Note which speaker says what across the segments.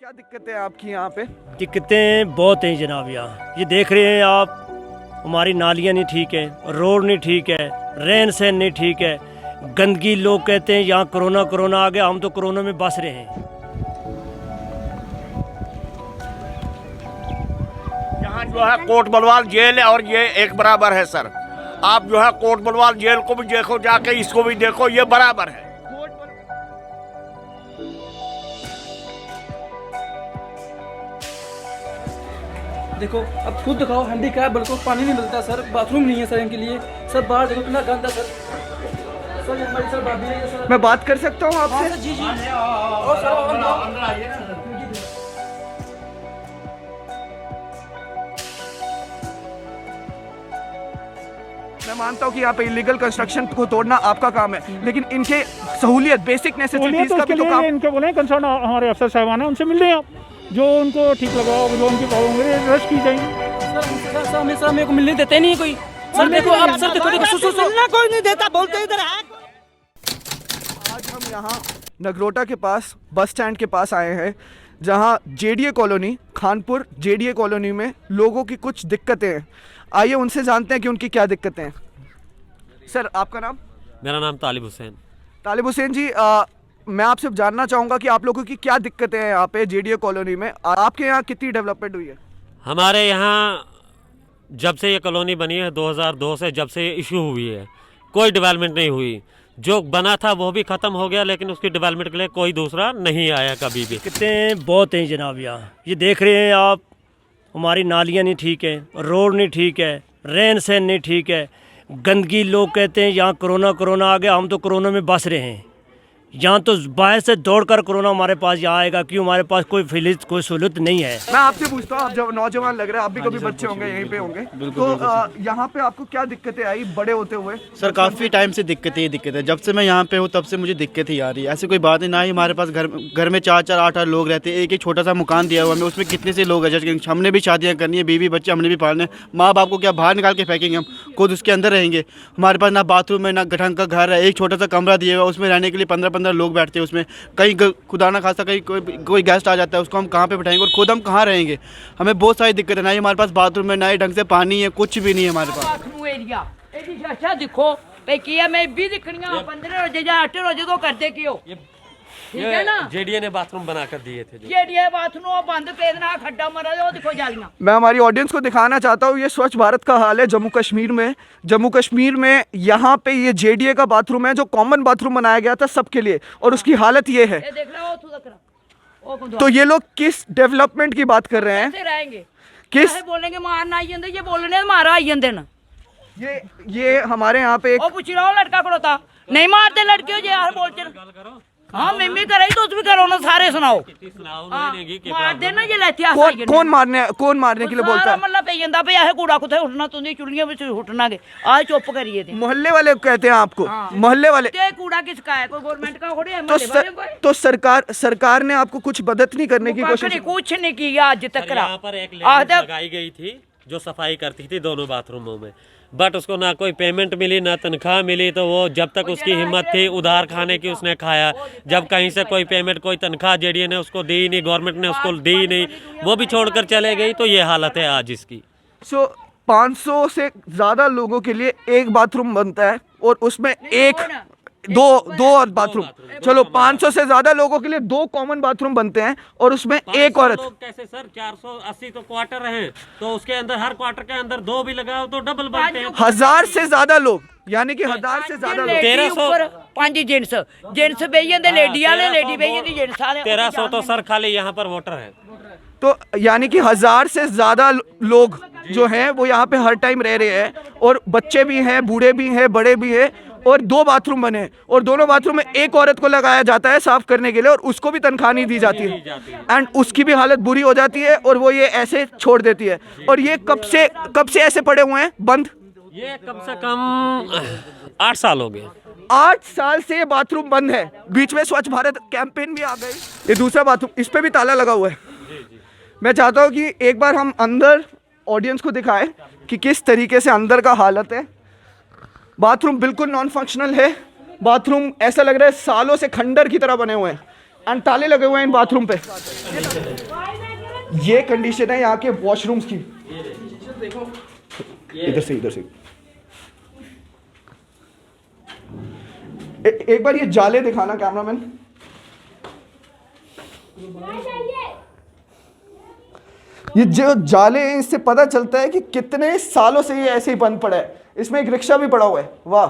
Speaker 1: क्या दिक्कतें हैं आपकी यहाँ पे?
Speaker 2: दिक्कतें बहुत हैं जनाब। यहाँ ये देख रहे हैं आप, हमारी नालियाँ नहीं ठीक है, रोड नहीं ठीक है, रहन सहन नहीं ठीक है, गंदगी। लोग कहते हैं यहाँ कोरोना कोरोना आ गया, हम तो कोरोना में बस रहे हैं।
Speaker 3: यहाँ जो है कोट बलवाल जेल है और ये एक बराबर है सर। आप जो है कोट बलवाल जेल को भी देखो जाके, इसको भी देखो, ये बराबर है।
Speaker 4: देखो अब खुद दिखाओ, हैंडीकैप बिल्कुल पानी नहीं मिलता सर, बाथरूम नहीं है सर इनके लिए। सर बाहर देखो कितना गंदा सर। सर हमारी सर भाभी है सर।
Speaker 1: मैं बात कर सकता हूँ आपसे?
Speaker 4: हाँ, जी जी। और सर
Speaker 1: मैं मानता हूँ कि यहाँ पे इलीगल कंस्ट्रक्शन को तोड़ना आपका काम है, लेकिन इनके सहूलियत, बेसिक नेसेसिटीज का भी तो काम।
Speaker 5: इनको बोले कंसर्न हमारे अफसर साहबान है, उनसे मिल रहे हैं आप, जो उनको ठीक लगा, जो उनकी प्रॉब्लम है रश की जाएंगे।
Speaker 4: सर मेरे को मिलने देते नहीं कोई। सर देखो अब सर देखो
Speaker 6: मिलना कोई नहीं देता, बोलते इधर है।
Speaker 1: आज हम यहाँ नगरोटा के पास बस स्टैंड के पास आए हैं, जहाँ JDA colony, Khanpur JDA colony में लोगों की कुछ दिक्कतें हैं। आइए उनसे जानते हैं कि उनकी क्या दिक्कतें हैं। सर आपका नाम?
Speaker 7: मेरा नाम तालिब हुसैन।
Speaker 1: तालिब हुसैन जी, मैं आपसे जानना चाहूँगा कि आप लोगों की क्या दिक्कतें हैं यहाँ पे जेडीए कॉलोनी में। आपके यहाँ कितनी डेवलपमेंट हुई है?
Speaker 7: हमारे यहाँ जब से ये कॉलोनी बनी है 2002 से, जब से ये इशू हुई है, कोई डेवलपमेंट नहीं हुई। जो बना था वो भी ख़त्म हो गया, लेकिन उसकी डेवलपमेंट के लिए कोई दूसरा नहीं आया कभी भी।
Speaker 2: दिक्कतें बहुत हैं जनाब। यहाँ ये देख रहे हैं आप, हमारी नालियाँ नहीं ठीक है, रोड नहीं ठीक है, रहन सहन नहीं ठीक है, गंदगी। लोग कहते हैं यहाँ कोरोना कोरोना आ गया, हम तो कोरोना में बस रहे हैं। यहाँ तो बाहर से दौड़कर कोरोना हमारे पास यहाँ आएगा, क्यों? हमारे पास कोई फैसिलिटी, कोई सहूलत नहीं है।
Speaker 1: मैं आपसे पूछता हूँ, आप जब नौजवान लग रहे हैं, आप भी कभी बच्चे होंगे, यहीं पे होंगे, तो यहाँ पे आपको क्या दिक्कतें आई बड़े होते हुए?
Speaker 8: सर काफ़ी टाइम से दिक्कत है। जब से मैं यहाँ पे हूँ तब से मुझे दिक्कत ही आ रही है। ऐसी कोई बात नहीं, ना ही हमारे पास घर में 4-4, 8-8 लोग रहते हैं। एक छोटा सा मकान दिया हुआ हमें, उसमें कितने से लोग हैं। हमने भी शादियाँ करनी है, बीवी बच्चे हमने भी पालने। माँ बाप को क्या बाहर निकाल के फेंकेंगे? हम खुद उसके अंदर रहेंगे। हमारे पास ना बाथरूम है, ना ढंग का घर है। एक छोटा सा कमरा दिया हुआ, उसमें रहने के लिए 15-15 लोग बैठते हैं। उसमें कहीं खुदा ना खासा कहीं कोई गेस्ट आ जाता है, उसको हम कहाँ पे बैठाएंगे और खुद हम कहाँ रहेंगे? हमें बहुत सारी दिक्कत है। ना ही हमारे पास बाथरूम है, ना ही ढंग से पानी है, कुछ भी नहीं है हमारे पास।
Speaker 6: एरिया अच्छा दिखो भाई, किया मैं भी दिखनिया 15 रोजे या 8 रोजे तो करते क्यों? ठीक है ना?
Speaker 7: जेडीए ने बाथरूम बना कर दिए थे।
Speaker 6: जेडीए बाथरूम बंद कर देना, खड्डा मरा दो, देखो जालियां।
Speaker 1: मैं हमारी ऑडियंस को दिखाना चाहता हूँ, ये स्वच्छ भारत का हाल है जम्मू कश्मीर में। जम्मू कश्मीर में यहाँ पे ये जेडीए का बाथरूम है, जो कॉमन बाथरूम बनाया गया था सबके लिए, और उसकी हालत ये है।
Speaker 6: ये देख लो, तू देख रहा।
Speaker 1: तो ये लोग किस डेवलपमेंट की बात कर रहे हैं?
Speaker 6: कैसे रहेंगे?
Speaker 1: किस
Speaker 6: बोलेंगे मारना आई जंदे, ये बोलने मारा आई जंदे ना।
Speaker 1: ये हमारे यहाँ पे
Speaker 6: ओ पूछ रहा हूं, लड़का खड़ोता नहीं मारते लड़के हो जे यार बोल चल। हाँ मम्मी करे तो भी करो ना, सारे सुनाओ। मार देना ये लेते आ।
Speaker 1: कौन मारने के लिए बोलता है?
Speaker 6: मतलब पे जंदा पे ऐसे कूड़ा कुथे उठना, तुंदी चुड़ियां विच उठना के आज चुप करिए थे।
Speaker 1: मोहल्ले वाले कहते हैं आपको? मोहल्ले वाले
Speaker 6: ते कूड़ा किसका है? कोई गवर्नमेंट का थोड़ी है, मोहल्ले वाले का है।
Speaker 1: तो सरकार ने आपको कुछ मदद नहीं करने की कोशिश?
Speaker 6: कुछ नहीं किया आज तक।
Speaker 7: यहाँ पर एक लेडीज लगाई गई थी जो सफाई करती थी दोनों बाथरूमों में, बट उसको ना कोई पेमेंट मिली, ना तनख्वाह मिली। तो वो जब तक उसकी हिम्मत थी उधार खाने की, उसने खाया। जब कहीं से कोई पेमेंट, कोई तनख्वाह जेडीए ने उसको दी नहीं, गवर्नमेंट ने उसको दी नहीं, वो भी छोड़कर चले गई। तो ये हालत है आज इसकी।
Speaker 1: 500 से ज़्यादा लोगों के लिए एक बाथरूम बनता है, और उसमें दो और बाथरूम। चलो 500 से ज्यादा लोगों के लिए 2 कॉमन बाथरूम बनते हैं, और उसमें एक औरत।
Speaker 7: कैसे सर? 480 तो क्वार्टर है, तो उसके अंदर हर क्वार्टर के अंदर 2 भी लगाओ तो डबल बनते हैं।
Speaker 1: 1000 से ज्यादा लोग, यानी कि 1000 से ज्यादा लोग।
Speaker 6: 1300 5 जेंट्स बेही जंदे, लेडी वाले लेडी बेही जंदी, जेंट्स वाले
Speaker 7: 1300 तो सर खाली यहाँ पर वोटर है।
Speaker 1: तो यानी कि 1000 से ज्यादा लोग जो हैं वो यहाँ पे हर टाइम रह रहे हैं, और बच्चे भी हैं, बूढ़े भी हैं, बड़े भी हैं, और 2 बाथरूम बने, और दोनों बाथरूम में एक औरत को लगाया जाता है साफ करने के लिए, और उसको भी तनख्वाह नहीं दी जाती है, एंड उसकी भी हालत बुरी हो जाती है, और वो ये ऐसे छोड़ देती है। और ये कब से ऐसे पड़े हुए हैं बंद?
Speaker 7: ये कम से कम 8 साल हो गए।
Speaker 1: 8 साल से ये बाथरूम बंद है। बीच में स्वच्छ भारत कैंपेन भी आ गई। ये दूसरा बाथरूम, इस पे भी ताला लगा हुआ है। मैं चाहता हूँ कि एक बार हम अंदर ऑडियंस को दिखाएं कि किस तरीके से अंदर का हालत है। बाथरूम बिल्कुल नॉन फंक्शनल है। बाथरूम ऐसा लग रहा है सालों से खंडर की तरह बने हुए हैं। एंड ताले लगे हुए हैं इन बाथरूम पे। ये कंडीशन है यहाँ के वॉशरूम्स की। इधर से एक बार ये जाले दिखाना कैमरामैन। ये जो जाले हैं इससे पता चलता है कि कितने सालों से ये ऐसे ही बंद पड़ा है। इसमें एक रिक्शा भी पड़ा हुआ है। वाह,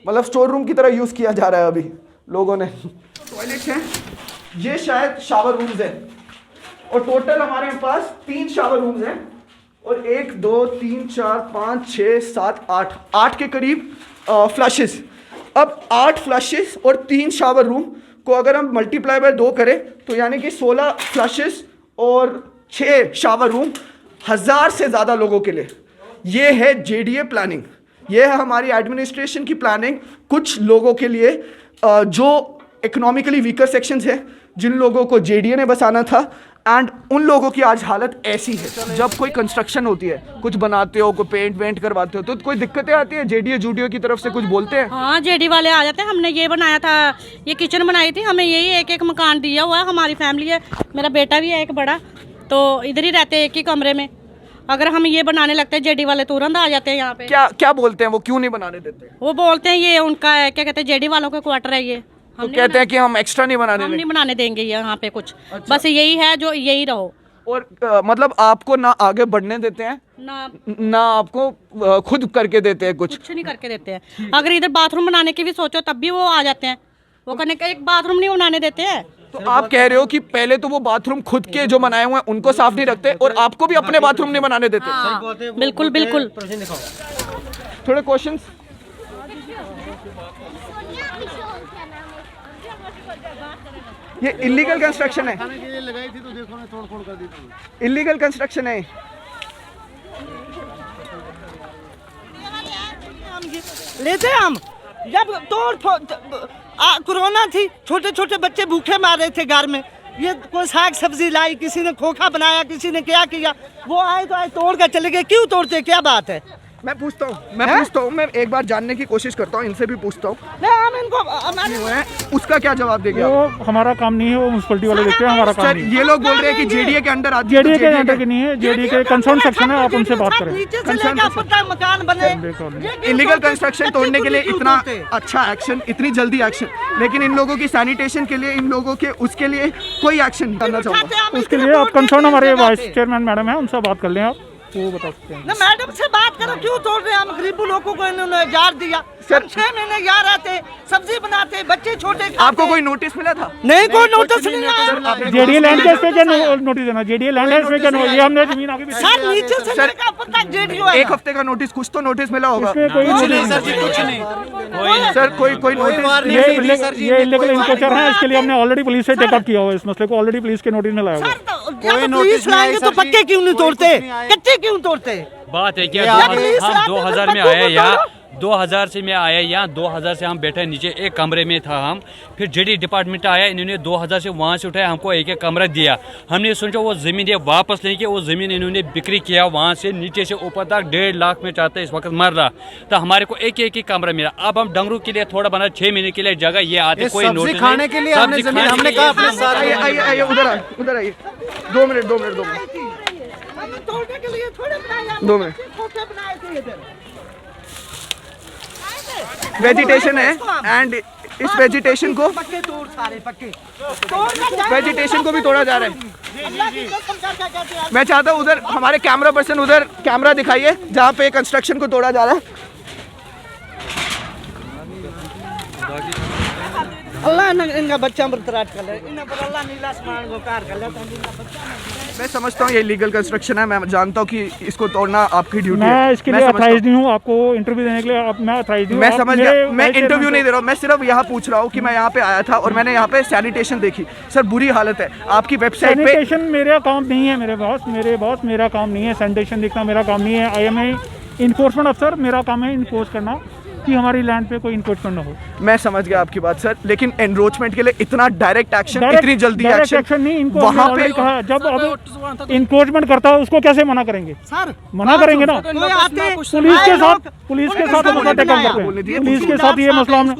Speaker 1: मतलब स्टोर रूम की तरह यूज किया जा रहा है अभी लोगों ने। टॉयलेट्स हैं, ये शायद शावर रूम्स हैं और टोटल हमारे पास 3 शावर रूम्स हैं और 1 2 3 4 5 6 7 8 के करीब फ्लशेस। अब 8 फ्लशेस और 3 शावर रूम को अगर हम मल्टीप्लाई बाय 2 करें तो यानी कि 16 फ्लशेस और 6 शावर रूम 1000 से ज़्यादा लोगों के लिए। ये है जेडीए प्लानिंग, ये है हमारी एडमिनिस्ट्रेशन की प्लानिंग कुछ लोगों के लिए जो इकोनॉमिकली वीकर सेक्शंस हैं, जिन लोगों को जेडीए ने बसाना था। एंड उन लोगों की आज हालत ऐसी है। जब कोई कंस्ट्रक्शन होती है, कुछ बनाते हो, कोई पेंट वेंट करवाते हो तो कोई दिक्कतें आती है, जेडीए जूडीओ की तरफ से कुछ बोलते हैं?
Speaker 9: हाँ, जेडी वाले आ जाते हैं। हमने ये बनाया था, ये किचन बनाई थी, हमें यही एक मकान दिया हुआ है। हमारी फैमिली है, मेरा बेटा भी है एक बड़ा, तो इधर ही रहते हैं एक ही कमरे में। अगर हम ये बनाने लगते हैं जेडी वाले तुरंत आ जाते हैं यहाँ पे।
Speaker 1: क्या बोलते हैं वो, क्यों नहीं बनाने देते?
Speaker 9: वो बोलते हैं ये उनका है, क्या कहते हैं, जेडी वालों का क्वार्टर है ये।
Speaker 1: तो कहते हैं कि हम एक्स्ट्रा नहीं बनाने
Speaker 9: हम
Speaker 1: देंगे।
Speaker 9: नहीं बनाने देंगे यहाँ पे कुछ। बस यही है जो यही रहो।
Speaker 1: और मतलब आपको ना आगे बढ़ने देते हैं ना आपको खुद करके देते हैं कुछ
Speaker 9: नहीं करके देते हैं। अगर इधर बाथरूम बनाने की भी सोचो तब भी वो आ जाते हैं। वो कहने का एक बाथरूम नहीं बनाने देते हैं।
Speaker 1: तो आप कह रहे हो कि पहले तो वो बाथरूम खुद के जो बनाए हुए हैं उनको साफ नहीं रखते और आपको भी अपने बाथरूम नहीं बनाने देते।
Speaker 9: हाँ, बिल्कुल बिल्कुल।
Speaker 1: थोड़े क्वेश्चंस। ये इलीगल कंस्ट्रक्शन है,
Speaker 8: लगाई थी तो देखो ना तोड़ फोड़ कर दी थी।
Speaker 1: इलीगल कंस्ट्रक्शन है।
Speaker 10: लेते हम जब कोरोना थी, छोटे छोटे बच्चे भूखे मार रहे थे घर में। ये कोई साग सब्जी लाई, किसी ने खोखा बनाया, किसी ने क्या किया, वो आए तो आए तोड़ कर चले गए। क्यों तोड़ते, क्या बात है?
Speaker 1: मैं पूछता हूँ, मैं एक बार जानने की कोशिश करता हूँ, इनसे भी पूछता हूँ।
Speaker 10: हम इनको
Speaker 1: उसका क्या जवाब देंगे?
Speaker 5: वो हमारा काम नहीं है, वो म्युनिसिपलिटी वाले देखते हैं, हमारा काम
Speaker 1: सर
Speaker 5: नहीं है।
Speaker 1: ये लोग बोल रहे हैं कि जेडीए के अंडर आती है।
Speaker 5: जेडीए के अंडर की नहीं है, जेडीए के कंसर्न सेक्शन है, आप उनसे बात करें।
Speaker 10: नीचे से लेकर ऊपर तक मकान बने।
Speaker 1: इलीगल कंस्ट्रक्शन तोड़ने के लिए इतना अच्छा एक्शन, इतनी जल्दी एक्शन, लेकिन इन लोगों की सैनिटेशन के लिए, इन लोगों के उसके लिए कोई एक्शन नहीं करना चाहूँगा।
Speaker 5: उसके लिए आप कंसर्न हमारे वाइस चेयरमैन मैडम है, उनसे बात कर लें आप, वो बता सकते हैं।
Speaker 10: ना मैडम से बात करो, क्यों तोड़ रहे हैं? हम गरीबों लोगों को इन्होंने जार दिया। सर 6 महीने यहाँ रहते, सब्जी बनाते, बच्चे छोटे खाते।
Speaker 1: आपको कोई नोटिस मिला था?
Speaker 10: नहीं, कोई नोटिस नहीं आया।
Speaker 5: जेडीए लैंड के पे क्या नोटिस देना? जेडीए लैंड है, इसमें क्या ये हमने जमीन आगे भी
Speaker 10: सर नीचे से लेकर ऊपर तक जेडीओ है।
Speaker 1: एक हफ्ते का नोटिस, कुछ तो नोटिस मिला होगा।
Speaker 5: इसमें कोई नोटिस
Speaker 8: सर जी कुछ नहीं।
Speaker 1: सर कोई नोटिस?
Speaker 5: ये इलीगल इंक्रोचर है, इसके लिए हमने ऑलरेडी पुलिस से टेकअप किया हुआ है। इस मसले को ऑलरेडी पुलिस के नोटिस में लाया हुआ है।
Speaker 10: कोई नोटिस लाएंगे तो पक्के क्यों नहीं तोड़ते, कच्चे क्यों तोड़ते?
Speaker 7: बात है क्या, हम 2000 में आए यहाँ, 2000 से मैं आया यहाँ, 2000 से हम बैठे नीचे एक कमरे में था हम। फिर जेडी डिपार्टमेंट आया, इन्होंने 2000 से वहाँ से उठाया, हमको एक एक कमरा दिया। हमने सोचा वो ज़मीन ये वापस लेंगे, वो ज़मीन इन्होंने बिक्री किया वहाँ से नीचे से ऊपर तक 1.5 लाख में चाहते इस वक्त मर रहा। तो हमारे को एक एक ही कमरा मिला। अब हम डंगरू के लिए थोड़ा बना 6 महीने के लिए जगह ये आते, कोई नोटिस
Speaker 8: खाने के लिए हमने जमीन, हमने कहा अपने साथ
Speaker 1: आइए उधर आइए। 2 मिनट
Speaker 10: तोड़ने के लिए थोड़े बनाया,
Speaker 1: 2 मिनट।
Speaker 10: खोखे बनाए थे इधर।
Speaker 1: वेजिटेशन है एंड इस वेजिटेशन को,
Speaker 10: पक्के तोड़, सारे पक्के
Speaker 1: वेजिटेशन को भी तोड़ा जा रहा है।
Speaker 10: अल्लाह की कसम करके कहते हैं।
Speaker 1: मैं चाहता हूँ उधर हमारे कैमरा पर्सन, उधर कैमरा दिखाइए जहाँ पे कंस्ट्रक्शन को तोड़ा जा रहा है।
Speaker 10: अल्लाह इनका बच्चा बरतराज कर ले, इन्हें पर अल्लाह नीला आसमान को कार कर ले, तो इनका बच्चा।
Speaker 1: मैं समझता हूँ ये लीगल कंस्ट्रक्शन है, मैं जानता हूँ कि इसको तोड़ना आपकी ड्यूटी है।
Speaker 5: मैं इसके लिए अथॉराइज्ड नहीं हूँ, आपको इंटरव्यू देने के लिए मैं अथॉराइज्ड नहीं हूँ।
Speaker 1: मैं समझ गया, मैं इंटरव्यू नहीं दे रहा हूँ, मैं सिर्फ यहाँ पूछ रहा हूँ कि मैं यहाँ पे आया था और मैंने यहाँ पे सैनिटेशन देखी। सर बुरी हालत है आपकी वेबसाइट पे।
Speaker 5: सैनिटेशन मेरा काम नहीं है, मेरे बॉस मेरा काम नहीं है। सैनिटेशन देखना मेरा काम नहीं है। आई एम ए इन्फोर्समेंट अफसर, मेरा काम है इन्फोर्स करना कि हमारी लैंड पे कोई इंक्रोचमेंट ना हो।
Speaker 1: मैं समझ गया आपकी बात सर, लेकिन एनरोचमेंट के लिए इतना डायरेक्ट एक्शन, इतनी जल्दी
Speaker 5: एक्शन नहीं, इनको वहाँ पे कहा जब अब इंक्रोचमेंट करता है उसको कैसे मना करेंगे?
Speaker 10: सर
Speaker 5: मना करेंगे ना, पुलिस के साथ मसला टेकअप करते हैं। पुलिस के साथ ये मसला हमने,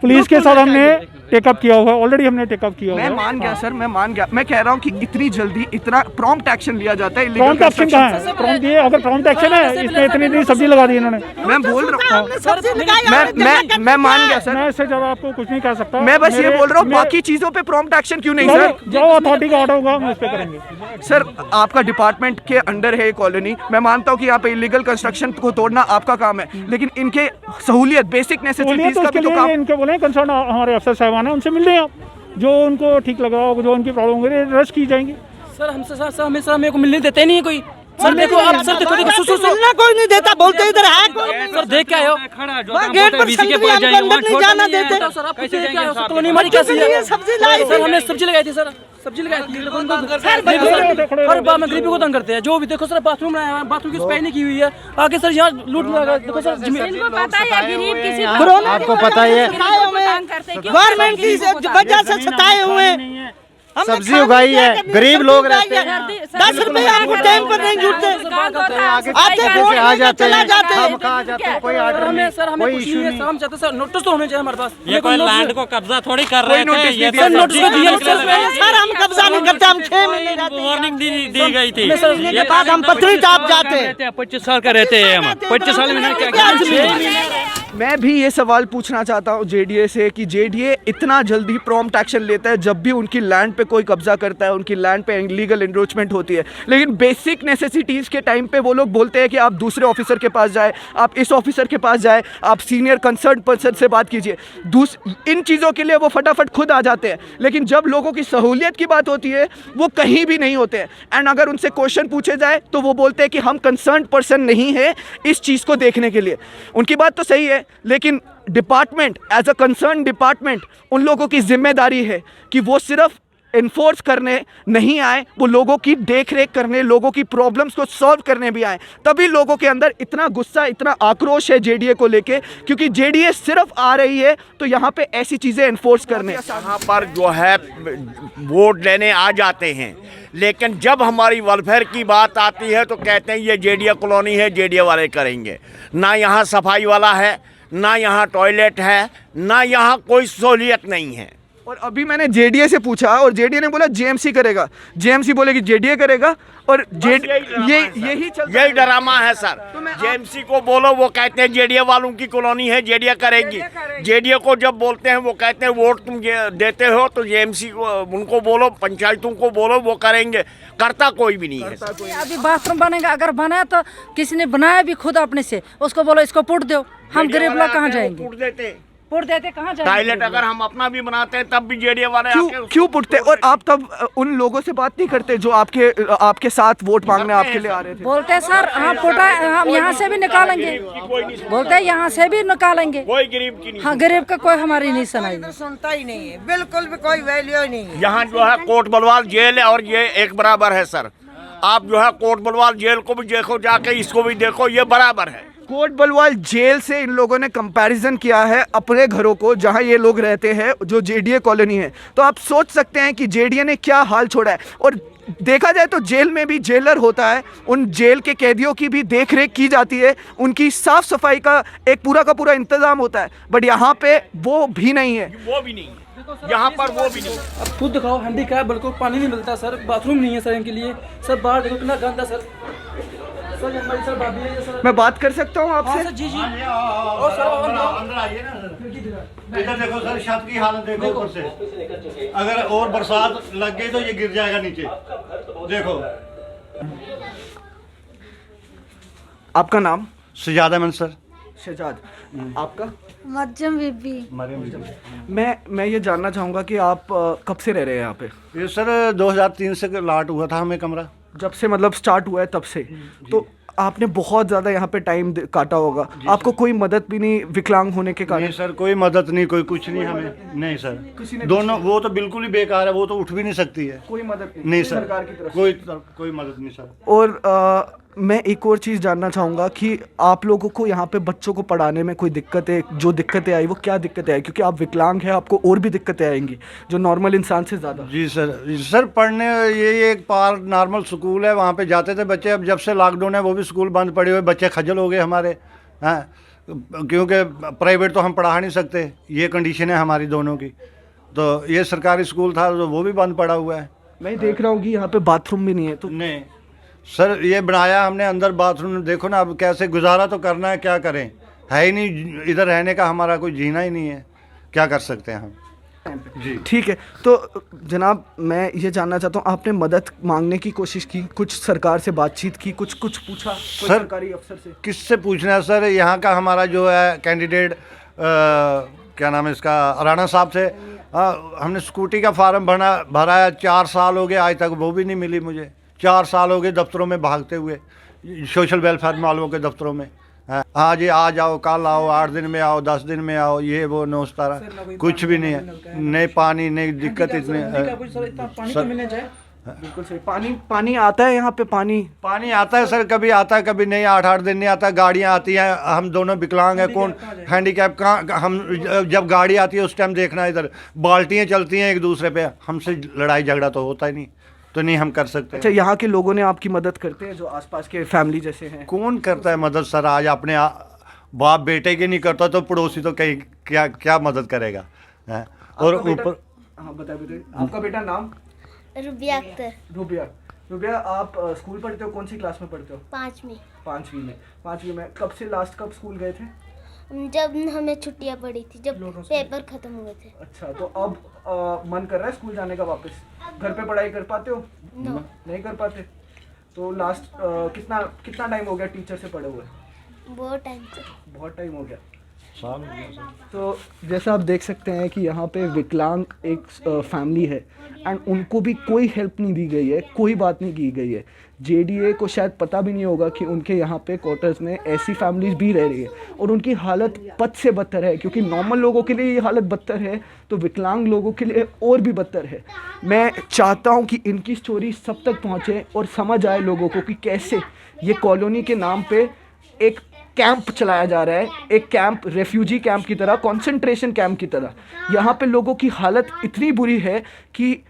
Speaker 5: पुलिस के साथ हमने टेकअप किया हुआ है, ऑलरेडी हमने टेकअप किया हुआ
Speaker 1: मैं
Speaker 5: है।
Speaker 1: मान गया सर, मैं मान गया। मैं कह रहा हूँ कि इतनी जल्दी इतना प्रॉम्प्ट एक्शन लिया जाता है illegal
Speaker 5: प्रॉम्प्ट एक्शन
Speaker 1: construction
Speaker 5: कहाँ है? प्रॉम्प्ट ये अगर प्रॉम्प्ट एक्शन है, इसमें इतनी सब्जी लगा दी इन्होंने।
Speaker 1: मैं बोल रहा हूँ,
Speaker 10: सब्जी लगाई
Speaker 1: मैं मान गया सर।
Speaker 5: मैं इससे ज़्यादा आपको कुछ नहीं कह सकता।
Speaker 1: मैं बस ये
Speaker 5: मेरे-
Speaker 1: बोल रहा हूँ,
Speaker 5: मेरे-
Speaker 1: बाकी चीजों पे प्रॉम्प्ट एक्शन क्यों नहीं
Speaker 5: चलो,
Speaker 1: सर?
Speaker 5: जो अथॉरिटी का ऑर्डर होगा हम उस पर करेंगे।
Speaker 1: सर आपका डिपार्टमेंट के अंडर है ये कॉलोनी, मैं मानता हूँ कि यहाँ पे इलीगल कंस्ट्रक्शन को तोड़ना आपका काम है, लेकिन इनके सहूलियत बेसिक नेसेसिटीज
Speaker 5: तो
Speaker 1: का
Speaker 5: उसके
Speaker 1: भी तो
Speaker 5: लिए
Speaker 1: काम।
Speaker 5: इनके बोले कंसर्न हमारे अफसर साहबान है, उनसे मिल लें आप, जो उनको ठीक लग रहा हो, जो उनकी प्रॉब्लम होगी रश की जाएंगी।
Speaker 4: सर हमसे सर हमें सर मेरे को मिलने देते नहीं है कोई। सर देखो आप सर देखो देखो सुसु
Speaker 10: मिलना कोई नहीं देता, बोलते इधर है कोई।
Speaker 4: सर देख के आयो
Speaker 10: वहाँ गेट पर संतरी हमको अंदर नहीं जाना देते।
Speaker 4: सर आप कैसे देख के आयो? कॉलोनी हमारी कैसी है?
Speaker 10: सब्जी लाई
Speaker 4: सर हमने सब्जी लगाई थी सर, सब्जी लगाई थी। हर बार में गरीबी को तंग करते हैं। जो भी देखो सर बाथरूम बनाया है, बाथरूम की सफाई नहीं की हुई है, आगे सर यहाँ लूट लगा। देखो सर
Speaker 8: आपको पता ही है
Speaker 10: गवर्नमेंट की वजह से सताए हुए हैं। हमने
Speaker 8: सब्जी
Speaker 10: खाना
Speaker 8: उगाई
Speaker 10: दिया
Speaker 8: है,
Speaker 10: कि
Speaker 8: गरीब लोग रहते हैं।
Speaker 10: 10 रुपए हमको टाइम पर नहीं जुटते, आते वोट
Speaker 8: आ जाते
Speaker 10: चला
Speaker 8: हैं,
Speaker 10: जाते हैं।
Speaker 8: हम कहाँ जाते हैं, कोई ऑर्डर
Speaker 4: हमें
Speaker 8: नहीं,
Speaker 4: सर हमें
Speaker 8: कोई
Speaker 4: कुछ
Speaker 8: इशू
Speaker 4: नहीं है
Speaker 8: नहीं।
Speaker 4: सर। हम चाहते सर नोटिस तो होने चाहिए हमारे पास।
Speaker 7: ये कोई लैंड को कब्जा थोड़ी कर रहे थे,
Speaker 1: नोटिस
Speaker 7: ये
Speaker 1: नहीं
Speaker 7: तो
Speaker 1: दिया।
Speaker 7: सब्जी
Speaker 4: नोटिस
Speaker 7: का
Speaker 4: दिया
Speaker 7: निकले
Speaker 4: सर,
Speaker 7: लगे।
Speaker 10: सर हम कब्जा नहीं करते, हम 6 महीने रहते हैं।
Speaker 7: वार्निंग दी गई थी।
Speaker 10: के बाद हम पत्री टाप जाते हैं।
Speaker 4: 25 साल का रहते हैं हम। 25 साल में क्या
Speaker 1: मैं भी ये सवाल पूछना चाहता हूँ जेडीए से कि जेडीए इतना जल्दी प्रॉम्प्ट एक्शन लेता है जब भी उनकी लैंड पे कोई कब्जा करता है, उनकी लैंड पे इलीगल इंक्रोचमेंट होती है, लेकिन बेसिक नेसेसिटीज़ के टाइम पे वो लोग बोलते हैं कि आप दूसरे ऑफिसर के पास जाए, आप इस ऑफिसर के पास जाए, आप सीनियर कंसर्न पर्सन से बात कीजिए। इन चीज़ों के लिए वो फटाफट खुद आ जाते हैं, लेकिन जब लोगों की सहूलियत की बात होती है वो कहीं भी नहीं होते हैं। एंड अगर उनसे क्वेश्चन पूछे जाए तो वो बोलते हैं कि हम कंसर्न पर्सन नहीं है इस चीज़ को देखने के लिए। उनकी बात तो सही है, लेकिन department as a concern department उन लोगों की जिम्मेदारी है कि वो सिर्फ इन्फोर्स करने नहीं आए, वो लोगों की देख रेख करने, लोगों की प्रॉब्लम्स को सॉल्व करने भी आए। तभी लोगों के अंदर इतना गुस्सा, इतना आक्रोश है जेडीए को लेके, क्योंकि जेडीए सिर्फ आ रही है तो यहाँ पे ऐसी चीज़ें इन्फोर्स करने।
Speaker 3: यहाँ पर जो है वोट लेने आ जाते हैं, लेकिन जब हमारी वेलफेयर की बात आती है तो कहते हैं ये जेडीए कॉलोनी है, जेडीए वाले करेंगे। ना यहाँ सफाई वाला है, ना यहाँ टॉयलेट है, ना यहाँ कोई सहूलियत नहीं है।
Speaker 1: और अभी मैंने जेडीए से पूछा और जेडीए ने बोला जेएमसी करेगा, जेएमसी बोलेगी जेडीए करेगा, और यही
Speaker 3: ड्रामा है सर। जेएमसी को बोलो वो कहते हैं जेडीए वालों की कॉलोनी है, जेडीए करेगी। जेडीए को जब बोलते हैं वो कहते हैं वोट तुम देते हो तो जेएमसी को उनको बोलो, पंचायतों को बोलो, वो करेंगे। करता कोई भी नहीं है।
Speaker 11: अभी बाथरूम बनेगा, अगर बना तो किसी ने बनाया भी खुद अपने से, उसको बोलो इसको पुट दो। हम गरीब लोग कहाँ जाएंगे? पुट देते कहाँ जाएंगे?
Speaker 3: टॉयलेट अगर हम अपना भी बनाते हैं तब भी जेडीए वाले
Speaker 1: क्यों पुटते? और आप तब उन लोगों से बात नहीं करते जो आपके साथ वोट मांगने आपके लिए आ रहे थे?
Speaker 11: बोलते हैं सर हम पुटा, हम यहाँ से भी निकालेंगे, बोलते हैं यहाँ से भी निकालेंगे।
Speaker 3: कोई गरीब की नहीं।
Speaker 11: हाँ, गरीब का कोई हमारी नहीं सुनाई।
Speaker 10: सुनता ही नहीं है, बिल्कुल भी कोई वैल्यू नहीं है।
Speaker 3: यहाँ जो है कोट बलवाल जेल है और ये एक बराबर है सर। आप जो है कोट बलवाल जेल को भी देखो जाके, इसको भी देखो, ये बराबर है।
Speaker 1: कोट बलवाल जेल से इन लोगों ने कंपैरिजन किया है अपने घरों को जहां ये लोग रहते हैं, जो जेडीए कॉलोनी है। तो आप सोच सकते हैं कि जेडीए ने क्या हाल छोड़ा है। और देखा जाए तो जेल में भी जेलर होता है, उन जेल के कैदियों की भी देख रेख की जाती है, उनकी साफ सफाई का एक पूरा का पूरा इंतजाम होता है, बट यहाँ पे वो भी नहीं है।
Speaker 3: वो भी नहीं, यहाँ पर वो भी नहीं।
Speaker 4: अब खुद दिखाओ, हैंडीकैप बिल्कुल, पानी नहीं मिलता सर, बाथरूम नहीं है सर इनके लिए। सर बाहर देखो कितना गंदा सर। सर हमारी सर भाभी है सर।
Speaker 1: मैं बात कर सकता हूँ आपसे?
Speaker 4: जी जी। और सर
Speaker 12: अंदर आइए ना, इधर देखो सर, छत की हालत देखो ऊपर से। अगर और बरसात लग गई तो ये गिर जाएगा नीचे, देखो।
Speaker 1: आपका नाम?
Speaker 12: सजाद अहमद सर।
Speaker 1: शहजाद, आपका?
Speaker 11: मज्जम बीबी।
Speaker 1: मैं ये जानना चाहूँगा कि आप कब से रह रहे हैं यहाँ पे?
Speaker 12: ये सर 2003 से लाट हुआ था हमें कमरा।
Speaker 1: जब से मतलब स्टार्ट हुआ है तब से? तो आपने बहुत ज़्यादा यहाँ पे टाइम काटा होगा, आपको कोई मदद भी नहीं विकलांग होने के कारण?
Speaker 12: नहीं सर, कोई मदद नहीं, कोई कुछ नहीं हमें। नहीं सर, दोनों वो तो बिल्कुल ही बेकार है, वो तो उठ भी नहीं सकती है।
Speaker 1: कोई मदद
Speaker 12: नहीं सर,
Speaker 1: सरकार की तरफ
Speaker 12: कोई मदद नहीं सर।
Speaker 1: और मैं एक और चीज़ जानना चाहूँगा कि आप लोगों को यहाँ पे बच्चों को पढ़ाने में कोई दिक्कत है? जो दिक्कतें आई वो क्या दिक्कतें आई? क्योंकि आप विकलांग हैं, आपको और भी दिक्कतें आएंगी जो नॉर्मल इंसान से ज़्यादा।
Speaker 12: जी सर पढ़ने ये एक पार नॉर्मल स्कूल है, वहाँ पे जाते थे बच्चे। अब जब से लॉकडाउन है वो भी स्कूल बंद पड़े हुए, बच्चे खजल हो गए हमारे। हाँ, क्योंकि प्राइवेट तो हम पढ़ा नहीं सकते, ये कंडीशन है हमारी दोनों की। तो ये सरकारी स्कूल था तो वो भी बंद पड़ा हुआ है।
Speaker 1: मैं देख रहा हूँ कि यहाँ पे बाथरूम भी नहीं है। तो
Speaker 12: नहीं सर, ये बनाया हमने अंदर बाथरूम, देखो ना अब कैसे गुजारा तो करना है, क्या करें, है ही नहीं इधर रहने का, हमारा कोई जीना ही नहीं है, क्या कर सकते हैं हम जी।
Speaker 1: ठीक है, तो जनाब मैं ये जानना चाहता हूँ, आपने मदद मांगने की कोशिश की, कुछ सरकार से बातचीत की, कुछ पूछा कोई
Speaker 12: सर,
Speaker 1: सरकारी अफसर से?
Speaker 12: किससे पूछना है सर, यहाँ का हमारा जो है कैंडिडेट क्या नाम है इसका, राणा साहब से हमने स्कूटी का फार्म भरा है, 4 साल हो गए, आज तक वो भी नहीं मिली मुझे। 4 साल हो गए दफ्तरों में भागते हुए, सोशल वेलफेयर वालों के दफ्तरों में। हाँ जी, आ जाओ, कल आओ, 8 दिन में आओ, 10 दिन में आओ, ये वो नौस्तारा, कुछ भी नहीं है, नहीं पानी, नहीं दिक्कत इतनी।
Speaker 1: बिल्कुल सही। पानी आता है यहाँ पे?
Speaker 12: पानी आता है सर, कभी आता है कभी नहीं, 8-8 दिन नहीं आता। गाड़ियाँ आती हैं, हम दोनों विकलांग हैं, कौन हैंडीकैप कहाँ, हम जब गाड़ी आती है उस टाइम देखना, इधर बाल्टियाँ चलती हैं एक दूसरे पे, हमसे लड़ाई झगड़ा तो होता ही नहीं, तो नहीं हम कर सकते।
Speaker 1: अच्छा, यहाँ के लोगों ने आपकी मदद करते हैं जो आसपास के फैमिली जैसे हैं?
Speaker 12: कौन करता है मदद सर, आज अपने बाप बेटे की नहीं करता तो पड़ोसी तो कहीं क्या मदद करेगा है? और ऊपर
Speaker 1: हाँ बताइए, आपका बेटा नाम?
Speaker 13: रुबिया अख्तर।
Speaker 1: रुबिया, आप स्कूल पढ़ते हो? कौन सी क्लास में पढ़ते हो? 5वीं में। कब स्कूल गए थे?
Speaker 13: जब हमें छुट्टियां पड़ी थी, जब पेपर खत्म हुए थे।
Speaker 1: अच्छा, तो अब मन कर रहा है स्कूल जाने का वापस? घर पे पढ़ाई कर पाते हो? नहीं कर पाते। तो लास्ट कितना टाइम हो गया टीचर से पढ़े हुए?
Speaker 13: बहुत
Speaker 1: टाइम हो गया। तो जैसा आप देख सकते हैं कि यहाँ पे विकलांग एक फैमिली है एंड उनको भी कोई हेल्प नहीं दी गई है, कोई बात नहीं की गई है। जेडीए को शायद पता भी नहीं होगा कि उनके यहाँ पे क्वार्टर्स में ऐसी फैमिलीज भी रह रही है और उनकी हालत बद से बदतर है, क्योंकि नॉर्मल लोगों के लिए ये हालत बदतर है तो विकलांग लोगों के लिए और भी बदतर है। मैं चाहता हूँ कि इनकी स्टोरी सब तक पहुँचे और समझ आए लोगों को कि कैसे ये कॉलोनी के नाम पे एक कैंप चलाया जा रहा है, एक कैंप, रेफ्यूजी कैंप की तरह, कंसंट्रेशन कैंप की तरह। यहाँ पे लोगों की हालत इतनी बुरी है कि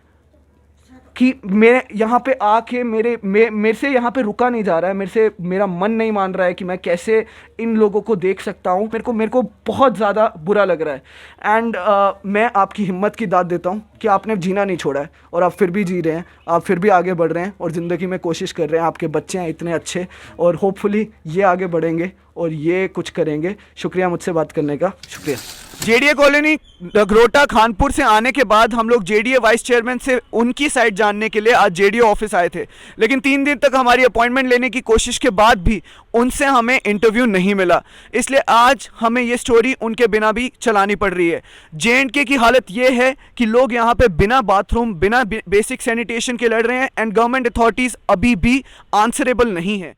Speaker 1: मैं यहाँ पे आके मेरे से यहाँ पे रुका नहीं जा रहा है, मेरा मन नहीं मान रहा है कि मैं कैसे इन लोगों को देख सकता हूँ। मेरे को बहुत ज़्यादा बुरा लग रहा है एंड मैं आपकी हिम्मत की दाद देता हूँ कि आपने जीना नहीं छोड़ा है और आप फिर भी जी रहे हैं, आप फिर भी आगे बढ़ रहे हैं और ज़िंदगी में कोशिश कर रहे हैं। आपके बच्चे हैं इतने अच्छे और होपफुली ये आगे बढ़ेंगे और ये कुछ करेंगे। शुक्रिया मुझसे बात करने का, शुक्रिया। जेडीए कॉलोनी नगरोटा खानपुर से आने के बाद हम लोग जेडीए वाइस चेयरमैन से उनकी साइड जानने के लिए आज जेडीए ऑफिस आए थे, लेकिन 3 दिन तक हमारी अपॉइंटमेंट लेने की कोशिश के बाद भी उनसे हमें इंटरव्यू नहीं मिला, इसलिए आज हमें ये स्टोरी उनके बिना भी चलानी पड़ रही है। जे&के की हालत ये है कि लोग यहाँ पे बिना बाथरूम, बिना बेसिक सैनिटेशन के लड़ रहे हैं एंड गवर्नमेंट अथॉरिटीज़ अभी भी आंसरेबल नहीं है।